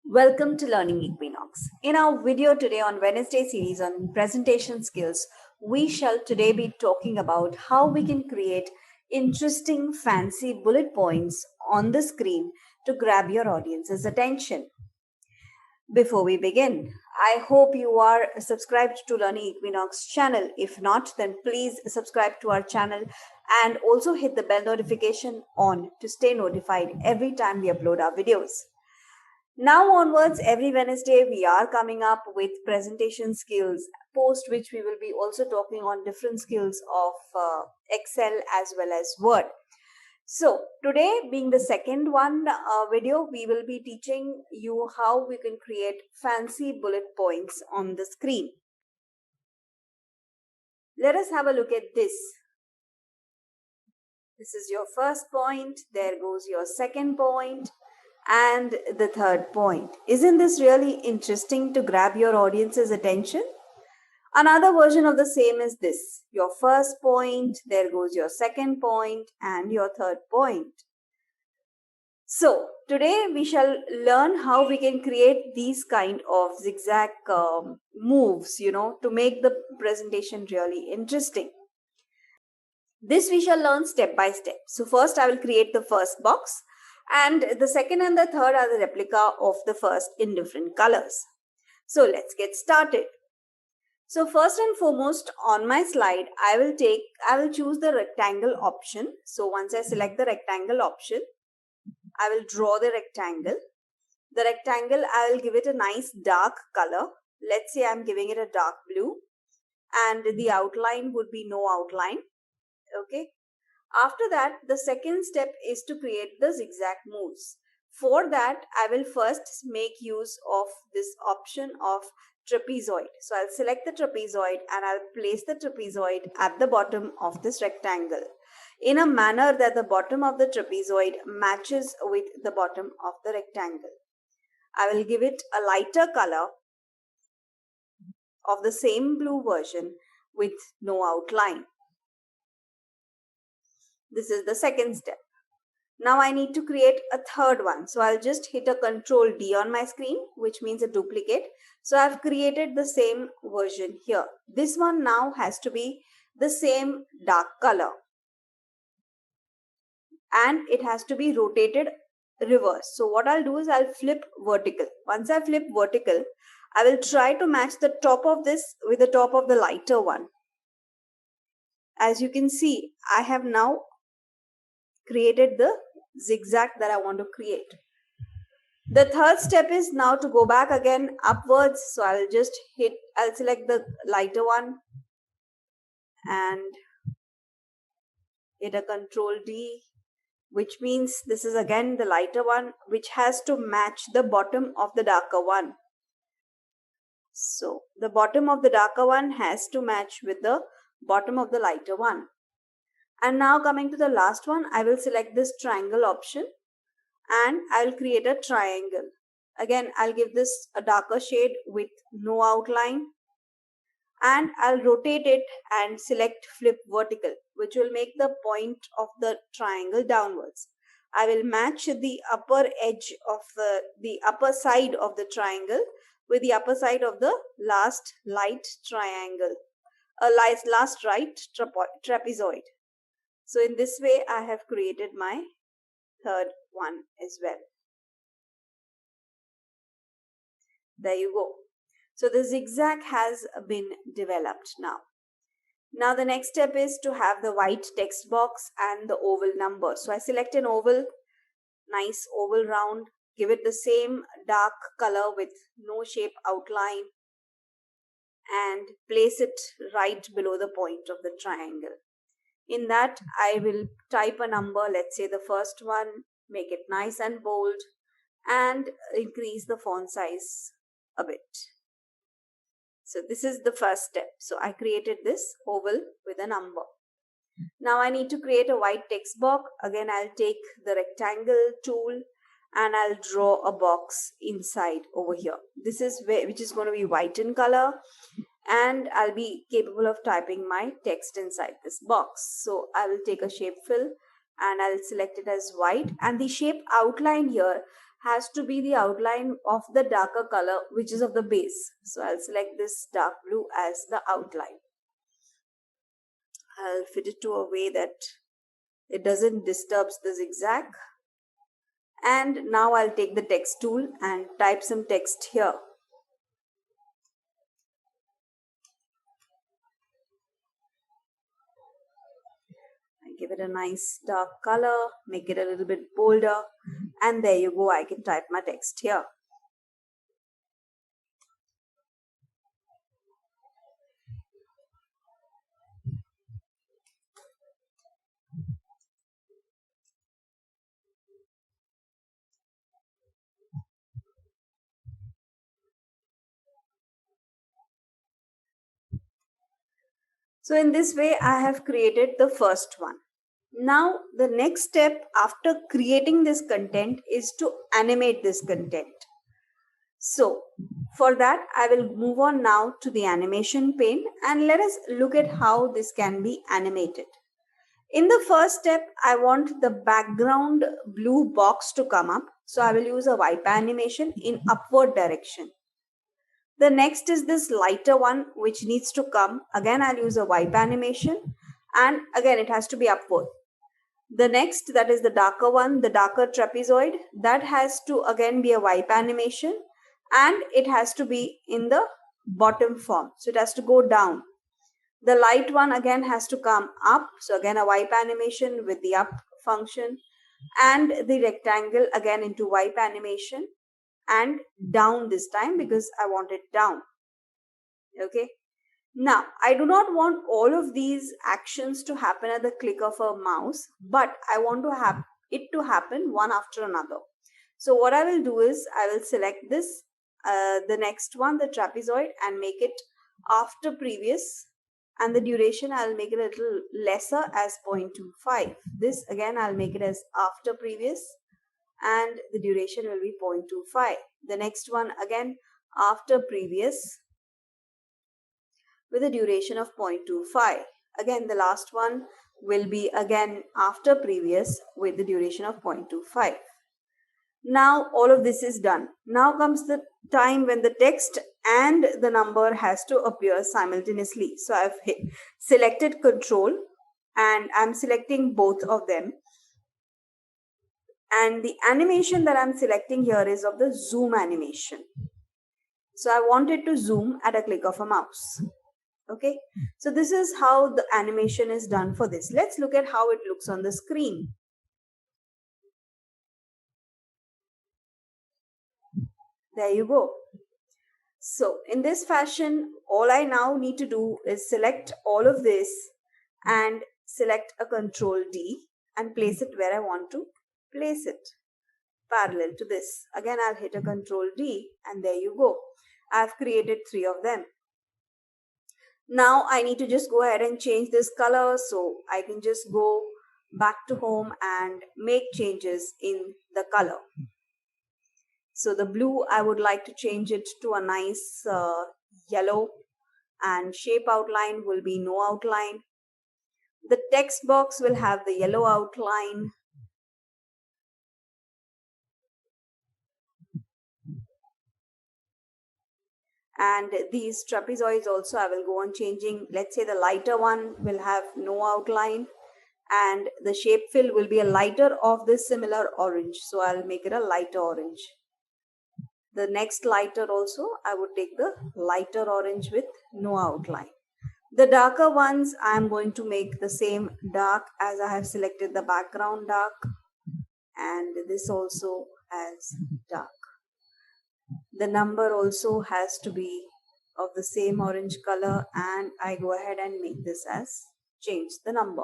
Welcome to Learning Equinox. In our video today on Wednesday series on presentation skills, we shall today be talking about how we can create interesting fancy bullet points on the screen to grab your audience's attention. Before we begin, I hope you are subscribed to Learning Equinox channel. If not, then please subscribe to our channel and also hit the bell notification on to stay notified every time we upload our videos. Now onwards, every Wednesday, we are coming up with presentation skills, post which we will be also talking on different skills of Excel as well as Word. So today, being the second video, we will be teaching you how we can create fancy bullet points on the screen. Let us have a look at this. This is your first point. There goes your second point. And the third point. Isn't this really interesting to grab your audience's attention? Another version of the same is this. Your first point, there goes your second point, and your third point. So, today we shall learn how we can create these kind of zigzag moves, to make the presentation really interesting. This we shall learn step by step. So, first I will create the first box. And the second and the third are the replica of the first in different colors. So let's get started. So first and foremost on my slide, I will choose the rectangle option. So once I select the rectangle option, I will draw the rectangle. The rectangle, I will give it a nice dark color. Let's say I'm giving it a dark blue. And the outline would be no outline. Okay. After that, the second step is to create the zigzag moves. For that, I will first make use of this option of trapezoid. So I'll select the trapezoid and I'll place the trapezoid at the bottom of this rectangle in a manner that the bottom of the trapezoid matches with the bottom of the rectangle. I will give it a lighter color of the same blue version with no outline. This is the second step. Now I need to create a third one. So I'll just hit a Control D on my screen, which means a duplicate. So I've created the same version here. This one now has to be the same dark color. And it has to be rotated reverse. So what I'll do is I'll flip vertical. Once I flip vertical, I will try to match the top of this with the top of the lighter one. As you can see, I have now created the zigzag that I want to create. The third step is now to go back again upwards. So I'll select the lighter one and hit a Control D, which means this is again the lighter one, which has to match the bottom of the darker one. So the bottom of the darker one has to match with the bottom of the lighter one. And now coming to the last one, I will select this triangle option and I will create a triangle. Again, I'll give this a darker shade with no outline and I'll rotate it and select flip vertical, which will make the point of the triangle downwards. I will match the upper edge of the upper side of the triangle with the upper side of the last light triangle, last right trapezoid. So in this way, I have created my third one as well. There you go. So the zigzag has been developed now. Now the next step is to have the white text box and the oval number. So I select an oval, nice oval round, give it the same dark color with no shape outline and place it right below the point of the triangle. In that, I will type a number, let's say the first one, make it nice and bold and increase the font size a bit. So this is the first step. So I created this oval with a number. Now I need to create a white text box. Again, I'll take the rectangle tool and I'll draw a box inside over here. This is which is going to be white in color. And I'll be capable of typing my text inside this box. So I will take a shape fill and I'll select it as white. And the shape outline here has to be the outline of the darker color, which is of the base. So I'll select this dark blue as the outline. I'll fit it to a way that it doesn't disturb the zigzag. And now I'll take the text tool and type some text here. I give it a nice dark color, make it a little bit bolder, and there you go, I can type my text here. So in this way, I have created the first one. Now, the next step after creating this content is to animate this content. So, for that, I will move on now to the animation pane and let us look at how this can be animated. In the first step, I want the background blue box to come up. So, I will use a wipe animation in upward direction. The next is this lighter one which needs to come. Again, I'll use a wipe animation and again it has to be upward. The next, that is the darker one, the darker trapezoid, that has to again be a wipe animation and it has to be in the bottom form. So it has to go down. The light one again has to come up. So again a wipe animation with the up function, and the rectangle again into wipe animation and down this time because I want it down. Okay. Now, I do not want all of these actions to happen at the click of a mouse, but I want to have it to happen one after another. So what I will do is I will select this, the next one, the trapezoid, and make it after previous, and the duration I'll make it a little lesser as 0.25. This again I'll make it as after previous and the duration will be 0.25. The next one again after previous with a duration of 0.25. Again, the last one will be again after previous with the duration of 0.25. Now all of this is done. Now comes the time when the text and the number has to appear simultaneously. So I've selected control and I'm selecting both of them. And the animation that I'm selecting here is of the zoom animation. So I want it to zoom at a click of a mouse. Okay, so this is how the animation is done for this. Let's look at how it looks on the screen. There you go. So in this fashion, all I now need to do is select all of this and select a Control D and place it where I want to place it, parallel to this. Again, I'll hit a Control D and there you go. I've created 3 of them. Now I need to just go ahead and change this color, so I can just go back to home and make changes in the color. So the blue, I would like to change it to a nice yellow, and shape outline will be no outline. The text box will have the yellow outline. And these trapezoids also I will go on changing. Let's say the lighter one will have no outline and the shape fill will be a lighter of this similar orange. So I'll make it a lighter orange. The next lighter also, I would take the lighter orange with no outline. The darker ones, I am going to make the same dark as I have selected the background dark, and this also as dark. The number also has to be of the same orange color, and I go ahead and make this as change the number.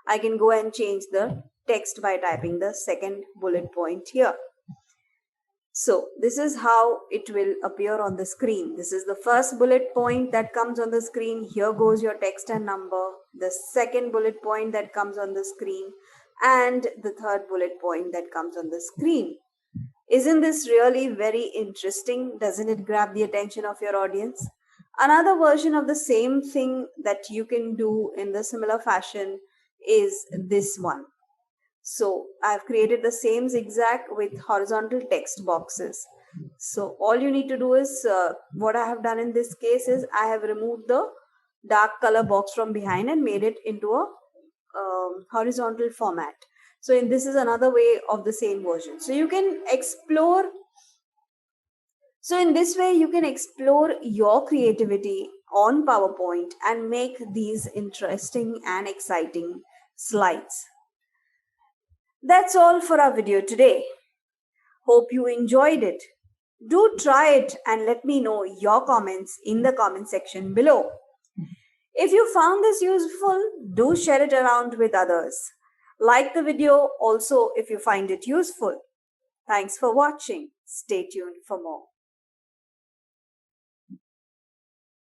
I can go and change the text by typing the second bullet point here. So this is how it will appear on the screen. This is the first bullet point that comes on the screen. Here goes your text and number. The second bullet point that comes on the screen, and the third bullet point that comes on the screen. Isn't this really very interesting? Doesn't it grab the attention of your audience? Another version of the same thing that you can do in the similar fashion is this one. So I've created the same zigzag with horizontal text boxes. So all you need to do is, what I have done in this case is I have removed the dark color box from behind and made it into a horizontal format. So this is another way of the same version. So you can explore. So in this way, you can explore your creativity on PowerPoint and make these interesting and exciting slides. That's all for our video today. Hope you enjoyed it. Do try it and let me know your comments in the comment section below. If you found this useful, do share it around with others. Like the video also if you find it useful. Thanks for watching. Stay tuned for more.